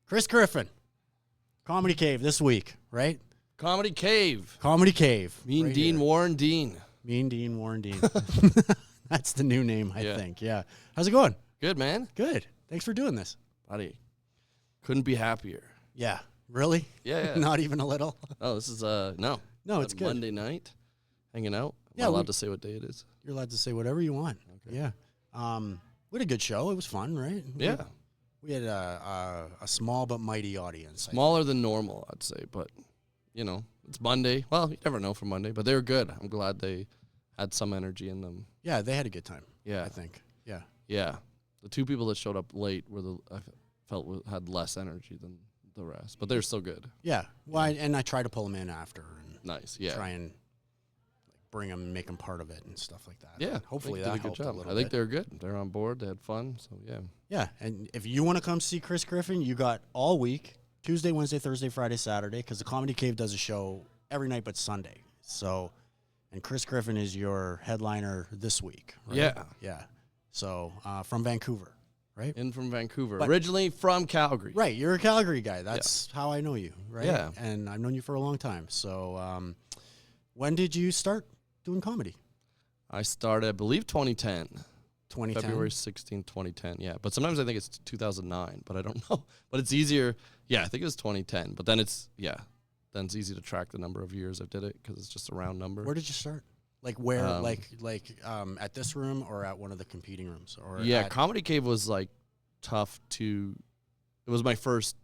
Chris Griffin, Comedy Cave this week, right? Comedy Cave. Comedy Cave. Mean right Dean, here. Warren Dean. Mean Dean, Warren Dean. That's the new name, I Yeah. think. Yeah. How's it going? Good, man. Good. Thanks for doing this. Buddy, couldn't be happier. Yeah. Really? Yeah. Not even a little? Oh, this is, no. No, it's good. Monday night, hanging out. Yeah, Am I allowed to say what day it is? You're allowed to say whatever you want. Okay. Yeah. We had a good show. It was fun, right? Yeah. We had a small but mighty audience. Smaller than normal, I'd say, but, you know, it's Monday. Well, you never know for Monday, but they were good. I'm glad they had some energy in them. Yeah, they had a good time. Yeah. I think. Yeah. Yeah. The two people that showed up late I felt had less energy than the rest, but they're still good. Yeah. Well, I try to pull them in after and Nice. Yeah. try and bring them, make them part of it and stuff like that. Yeah. Hopefully they that did a good helped a job. little I think bit. they're good. They're on board. They had fun. So, yeah. Yeah, and if you want to come see Chris Griffin, you got all week, Tuesday, Wednesday, Thursday, Friday, Saturday, because the Comedy Cave does a show every night but Sunday. So, and Chris Griffin is your headliner this week, right? Yeah. Yeah. So, from Vancouver, right? In from Vancouver. But- Originally from Calgary. Right, you're a Calgary guy. That's how I know you, right? Yeah. And I've known you for a long time. So, when did you start doing comedy? I started, I believe, 2010. 2010? February 16, 2010. Yeah. But sometimes I think it's 2009, but I don't know. But it's easier. Yeah, I think it was 2010. But then it's easy to track the number of years I've did it because it's just a round number. Where did you start? Like where? At this room or at one of the competing rooms? Or Yeah, at Comedy Cave was like tough to. It was my first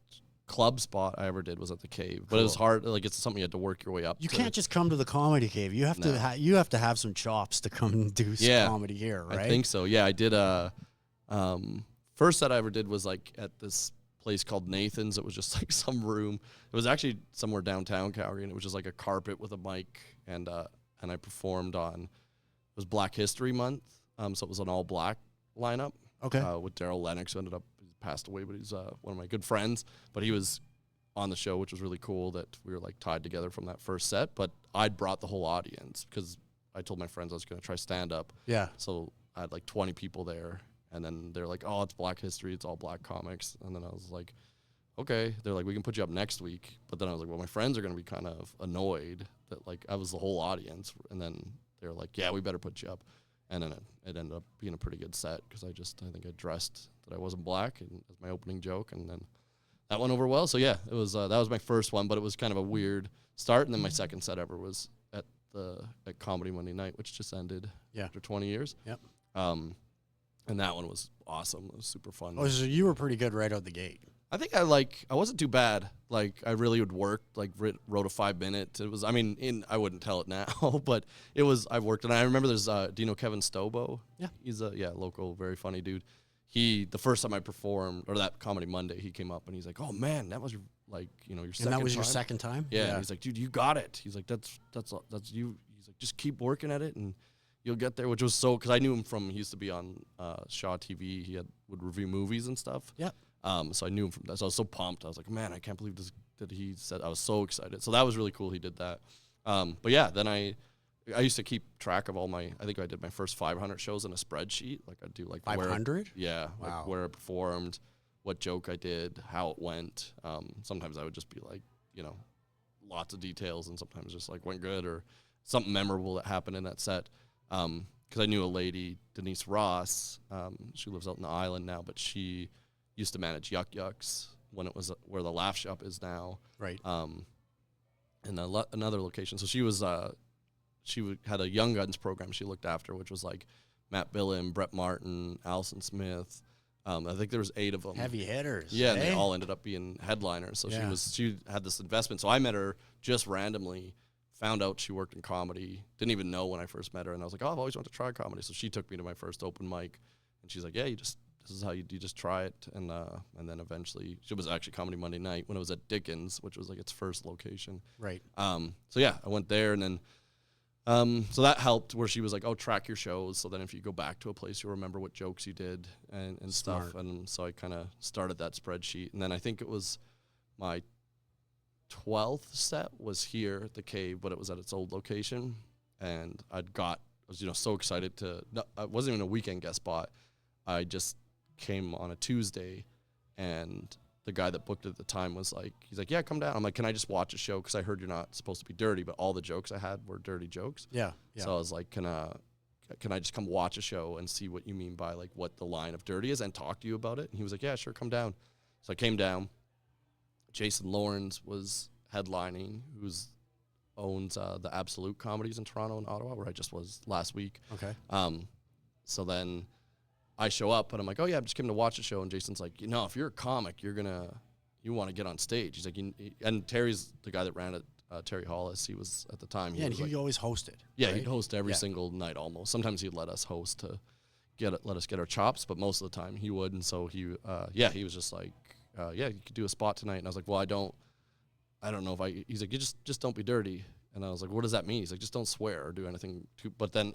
club spot I ever did was at the Cave, but it was Cool. hard. Like it's something you had to work your way up. You to. can't just come to the Comedy Cave. You have No. to. You have to have some chops to come and do some Yeah. comedy here, right? I think so. Yeah, I did a. First set I ever did was like at this place called Nathan's. It was just like some room. It was actually somewhere downtown Calgary, and it was just like a carpet with a mic, and I performed on. It was Black History Month, so it was an all black lineup. Okay. With Daryl Lennox, who ended up he passed away, but he's one of my good friends. But he was on the show, which was really cool that we were like tied together from that first set. But I'd brought the whole audience because I told my friends I was going to try stand up. Yeah. So I had like 20 people there, and then they're like, "Oh, it's Black History, it's all black comics." And then I was like, "Okay." They're like, "We can put you up next week." But then I was like, "Well, my friends are going to be kind of annoyed that like I was the whole audience." And then they're like, "Yeah, we better put you up." And then it ended up being a pretty good set because I think I dressed that I wasn't black and as my opening joke, and then that went over well. So yeah, it was that was my first one, but it was kind of a weird start. And then my second set ever was at Comedy Monday Night, which just ended after 20 years. Yep. And that one was awesome. It was super fun. Oh, so you were pretty good right out the gate. I think I wasn't too bad. Like I really would work. Like wrote a 5-minute. It was. I mean, I wouldn't tell it now, but it was. I worked, and I remember there's. Do you know Kevin Stobo? Yeah. He's a local, very funny dude. The first time I performed or that Comedy Monday, he came up and he's like, "Oh man, that was your your second." And that was time. your second time? Yeah. And he's like, "Dude, you got it." He's like, "That's you." He's like, "Just keep working at it and you'll get there." Which was so because I knew him from he used to be on Shaw TV. He would review movies and stuff. Yeah. So I knew him from that. So I was so pumped. I was like, man, I can't believe this that he said. I was so excited. So that was really cool. He did that. But yeah, then I used to keep track of all my. I think I did my first 500 shows in a spreadsheet. Like I'd do like 500? Yeah. Wow. Like where I performed, what joke I did, how it went. Sometimes I would just be like, lots of details, and sometimes just like went good or something memorable that happened in that set. Because I knew a lady, Denise Ross. She lives out in the island now, but she used to manage Yuck Yucks when it was where the Laugh Shop is now. Right. In another location. So she had a Young Guns program she looked after, which was like Matt Billin, Brett Martin, Allison Smith. I think there was 8 of them. Heavy hitters. Yeah, and they eh? all ended up being headliners. So Yeah. she had this investment. So I met her just randomly, found out she worked in comedy, didn't even know when I first met her, and I was like, "Oh, I've always wanted to try comedy." So she took me to my first open mic, and she's like, "Yeah, this is how you just try it." And then eventually, it was actually Comedy Monday Night when it was at Dickens, which was like its first location. Right. So yeah, I went there, and then so that helped where she was like, "Oh, track your shows. So then if you go back to a place, you'll remember what jokes you did and stuff." Smart. And so I kind of started that spreadsheet. And then I think it was my 12th set was here at the Cave, but it was at its old location. And I was, so excited I wasn't even a weekend guest spot. I just came on a Tuesday and the guy that booked it at the time was like, he's like, yeah, come down. I'm like, can I just watch a show? Because I heard you're not supposed to be dirty, but all the jokes I had were dirty jokes. Yeah. So I was like, can I just come watch a show and see what you mean by like what the line of dirty is and talk to you about it? And he was like, yeah, sure, come down. So I came down. Jason Lawrence was headlining, owns the Absolute Comedies in Toronto and Ottawa, where I just was last week. Okay. So then I show up and I'm like, oh yeah, I'm just coming to watch the show. And Jason's like, if you're a comic, you want to get on stage. He's like, and Terry's the guy that ran it, Terry Hollis. He was at the time. Yeah, and he always hosted. Yeah, right? he'd host every single night almost. Sometimes he'd let us host to let us get our chops, but most of the time he would. And so he was just like, you could do a spot tonight. And I was like, well, I don't know if I. He's like, you just don't be dirty. And I was like, what does that mean? He's like, just don't swear or do anything. But then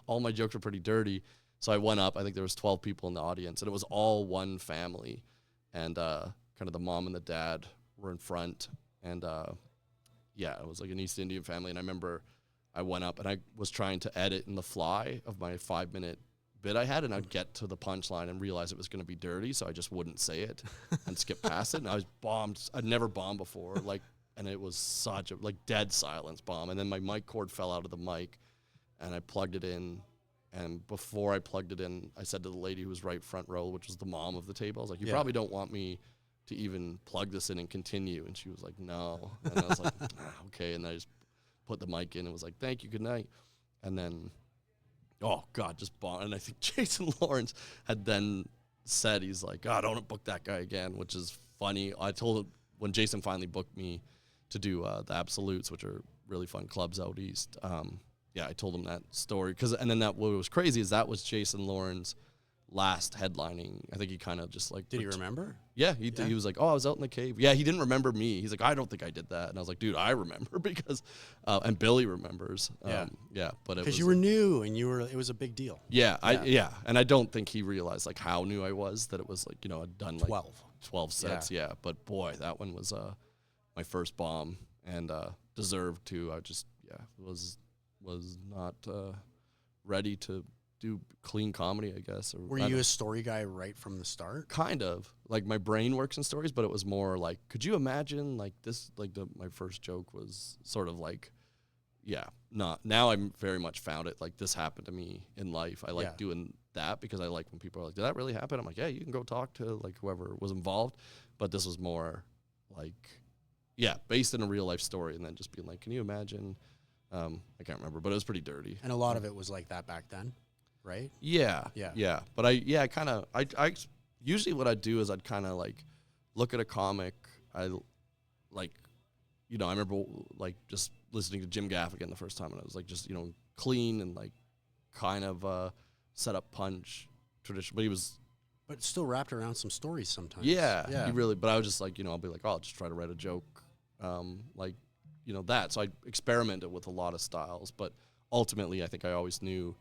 all my jokes were pretty dirty. So I went up. I think there was 12 people in the audience, and it was all one family, and kind of the mom and the dad were in front, and it was like an East Indian family. And I remember I went up and I was trying to edit in the fly of my 5-minute bit I had, and I'd get to the punchline and realize it was going to be dirty, so I just wouldn't say it and skip past it. And I was bombed. I'd never bombed before, and it was such a dead silence bomb. And then my mic cord fell out of the mic, and I plugged it in. And before I plugged it in, I said to the lady who was right front row, which was the mom of the table, I was like, you probably don't want me to even plug this in and continue. And she was like, no. And I was like, okay. And I just put the mic in and was like, thank you, good night. And then, oh, God, just bombed. And I think Jason Lawrence had then said, he's like, God, don't book that guy again, which is funny. I told him when Jason finally booked me to do the Absolutes, which are really fun clubs out east, I told him that story. And then what was crazy is that was Jason Lawrence's last headlining. I think he kind of just Did he remember? Yeah, he was like, oh, I was out in the cave. Yeah, he didn't remember me. He's like, I don't think I did that. And I was like, dude, I remember because, and Billy remembers. But it was. Because you were new and it was a big deal. Yeah, and I don't think he realized how new I was, that it was I'd done 12 sets. Yeah, but boy, that one was my first bomb and deserved to. I just, was not ready to do clean comedy, I guess. Were you a story guy right from the start? Kind of. My brain works in stories, but it was more could you imagine this, my first joke was sort of not. Now I'm very much found it, this happened to me in life. I like doing that because I like when people are like, did that really happen? I'm like, yeah, you can go talk to whoever was involved. But this was more based in a real life story, and then just being like, can you imagine? I can't remember, but it was pretty dirty. And a lot of it was like that back then, right? Yeah. But I usually what I'd do is I'd kind of look at a comic. I remember just listening to Jim Gaffigan the first time, and I was just clean and kind of set up punch tradition, but he was. But still wrapped around some stories sometimes. Yeah. He really. But I was just I'll be like, oh, I'll just try to write a joke, that. So I experimented with a lot of styles, but ultimately I think I always knew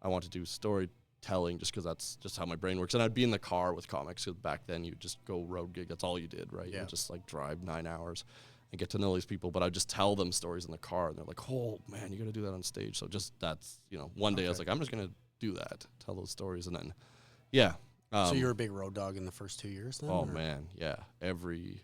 I wanted to do storytelling just because that's just how my brain works. And I'd be in the car with comics, because back then you just go road gig. That's all you did, right? Yeah. You just drive 9 hours and get to know these people. But I'd just tell them stories in the car, and they're like, oh man, you got to do that on stage. So just that's, one day I was like, I'm just going to do that, tell those stories. And then, so you were a big road dog in the first 2 years then? Oh man. Yeah. Every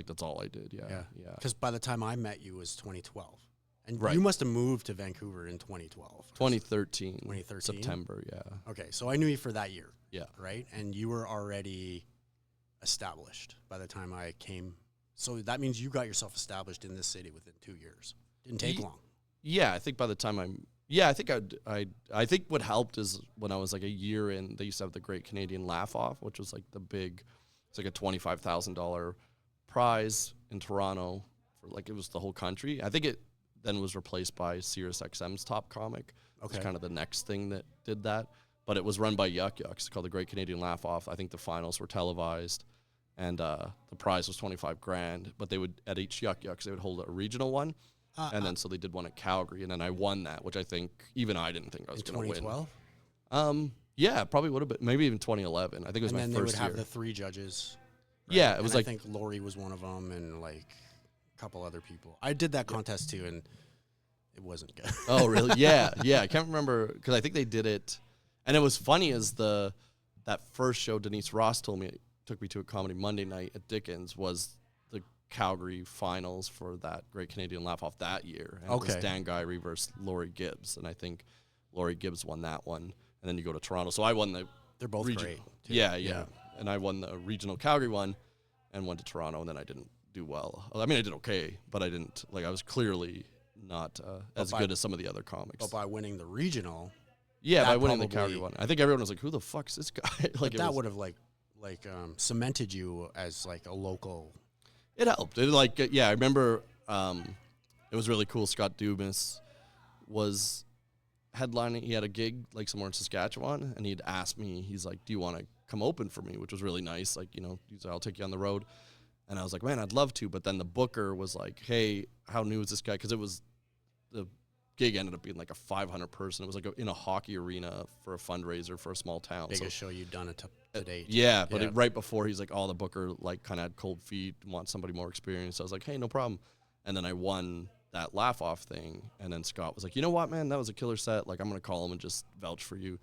that's all I did. Yeah. Because by the time I met you was 2012. And you must have moved to Vancouver in 2012. 2013. 2013? September, yeah. Okay, so I knew you for that year. Yeah. Right? And you were already established by the time I came. So that means you got yourself established in this city within 2 years. Didn't take long. Yeah, I think by the time I think what helped is when I was a year in, they used to have the Great Canadian Laugh Off, which was the big, it's a $25,000 prize in Toronto for it was the whole country. I think it then was replaced by Sirius XM's Top Comic. Okay. It's kind of the next thing that did that. But it was run by Yuck Yucks. It's called the Great Canadian Laugh Off. I think the finals were televised, and the prize was $25,000. But they would, at each Yuck Yucks, they would hold a regional one. And then so they did one at Calgary, and then I won that, which I think even I didn't think I was going to win. 2012? Yeah, probably would have been. Maybe even 2011. I think it was my first year. And then they would have the 3 judges. Right? Yeah, it was I think Lori was one of them, and a couple other people. I did that contest too, and it wasn't good. Oh, really? Yeah. I can't remember, because I think they did it, and it was funny as that first show, Denise Ross told me, took me to a comedy Monday night at Dickens was the Calgary finals for that Great Canadian Laugh-Off that year. And it was Dan Guyrie versus Laurie Gibbs. And I think Laurie Gibbs won that one. And then you go to Toronto. So I won the They're both great. Too. Yeah. And I won the regional Calgary one and went to Toronto, and then I didn't do well. I mean, I did okay, but I didn't, like, I was clearly not as good as some of the other comics. But by winning the regional... Yeah, by winning the Calgary one. I think everyone was like, who the fuck's this guy? Like, that would have, cemented you as, like, a local... It helped. It, like, I remember it was really cool. Scott Dubas was headlining. He had a gig, like, somewhere in Saskatchewan, and he'd asked me, he's like, do you want to come open for me, which was really nice. Like, he's like, I'll take you on the road. And I was like, man, I'd love to. But then the booker was like, hey, how new is this guy? Because the gig ended up being like a 500 person. It was like in a hockey arena for a fundraiser for a small town. Biggest show you've done to date. Yeah, but right before, he's like, the booker like kind of had cold feet, wants somebody more experienced. I was like, hey, no problem. And then I won that laugh-off thing. And then Scott was like, you know what, man, that was a killer set. Like, I'm going to call him and just vouch for you.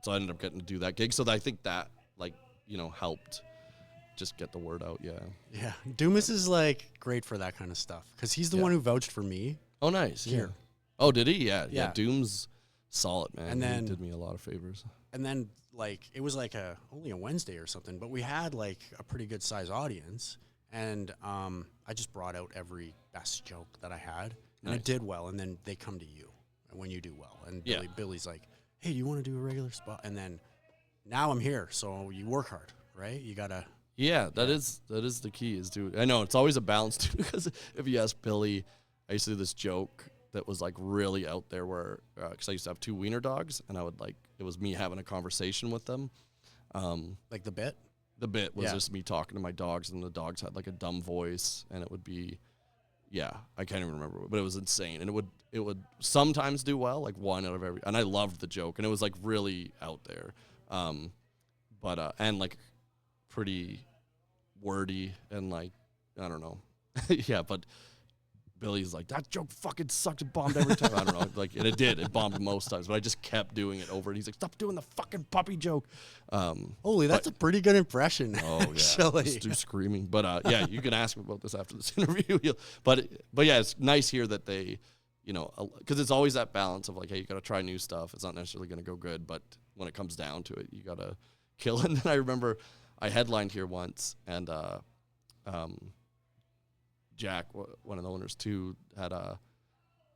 So I ended up getting to do that gig. So I think that, like, helped just get the word out. Yeah. Dumas is, like, great for that kind of stuff because he's the one who vouched for me. Oh, nice. Here. Oh, did he? Yeah. Doom's solid, man. And then he did me a lot of favors. And then, like, it was like only a Wednesday or something, but we had, like, a pretty good size audience. And I just brought out every best joke that I had, and it did well. And then they come to you when you do well. And Billy's like, hey, do you want to do a regular spot? And then now I'm here, so you work hard, right? You gotta. Yeah, that is the key. Is to I know it's always a balance too, because if you ask Billy, I used to do this joke that was like really out there where because I used to have 2 wiener dogs, and I would it was me having a conversation with them. Like the bit. The bit was just me talking to my dogs, and the dogs had like a dumb voice, and it would be. Yeah, I can't even remember, but it was insane, and it would sometimes do well, like one out of every, and I loved the joke, and it was like really out there, and like pretty wordy, and like I don't know, yeah, but Billy's like, that joke fucking sucked, it bombed every time. I don't know, like, and it bombed most times, but I just kept doing it over, and he's like, stop doing the fucking puppy joke. Holy, that's a pretty good impression. Oh yeah, just do screaming. But yeah, you can ask him about this after this interview. But yeah, it's nice here that they, because it's always that balance of like, hey, you got to try new stuff. It's not necessarily going to go good, but when it comes down to it, you got to kill. And then I remember I headlined here once, and Jack, one of the owners too, had a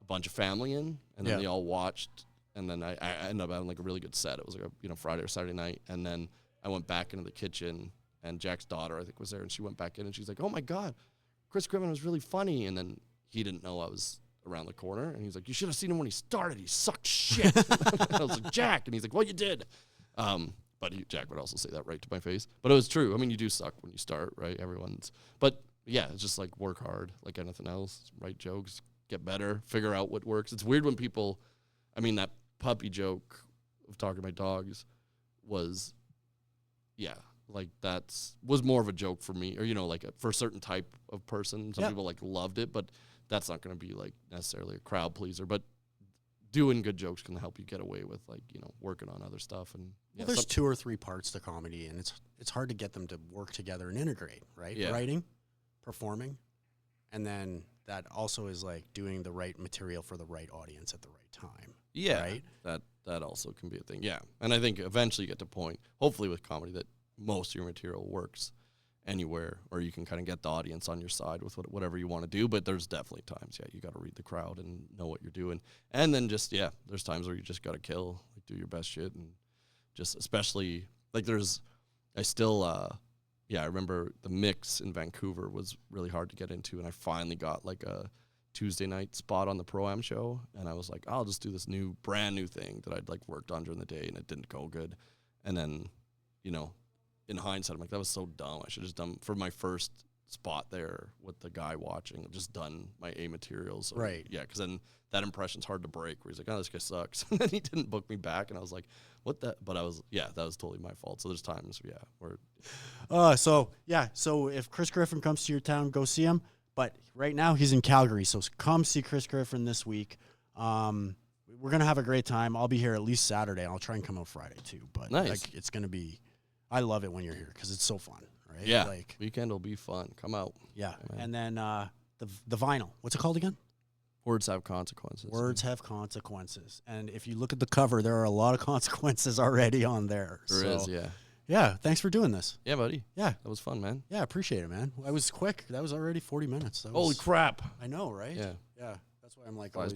bunch of family in, and then they all watched, and then I ended up having like a really good set. It was like a Friday or Saturday night, and then I went back into the kitchen, and Jack's daughter, I think, was there, and she went back in, and she's like, oh my God, Chris Griffin was really funny, and then he didn't know I was around the corner, and he's like, you should have seen him when he started. He sucked shit. I was like, Jack, and he's like, well, you did. But Jack would also say that right to my face. But it was true. I mean, you do suck when you start, right? But yeah, it's just like work hard, like anything else. Write jokes, get better, figure out what works. It's weird when people, that puppy joke of talking to my dogs was, like was more of a joke for me, or like for a certain type of person. Some people like loved it, but that's not going to be like necessarily a crowd pleaser. But doing good jokes can help you get away with like working on other stuff. And there's 2 or 3 parts to comedy, and it's hard to get them to work together and integrate, right? Yeah. Writing, performing, and then that also is like doing the right material for the right audience at the right time. Yeah, right. That also can be a thing. Yeah, and I think eventually you get to a point, hopefully with comedy, that most of your material works anywhere, or you can kind of get the audience on your side with whatever you want to do. But there's definitely times, you got to read the crowd and know what you're doing. And then just, there's times where you just got to kill, like do your best shit. And just especially, like I remember the mix in Vancouver was really hard to get into. And I finally got like a Tuesday night spot on the Pro-Am show. And I was like, I'll just do this brand new thing that I'd like worked on during the day, and it didn't go good. And then, in hindsight, I'm like, that was so dumb. I should have just done, for my first spot there with the guy watching, just done my A materials. Right. Yeah, because then that impression's hard to break, where he's like, oh, this guy sucks. And then he didn't book me back, and I was like, what the? But that was totally my fault. So there's times, where. So if Chris Griffin comes to your town, go see him. But right now he's in Calgary, so come see Chris Griffin this week. We're going to have a great time. I'll be here at least Saturday. I'll try and come out Friday too. But nice. it's going to be I love it when you're here because it's so fun, right? Yeah. Like, Weekend will be fun. Come out. yeah. man. And then the vinyl. What's it called again? Words have consequences. Words have consequences. And if you look at the cover, there are a lot of consequences already on there. There is, yeah. Yeah. Thanks for doing this. Yeah, buddy. Yeah. That was fun, man. Yeah. Appreciate it, man. I was quick. That was already 40 minutes. That Holy was, crap. I know, right? Yeah. Yeah. That's why I'm like Flies always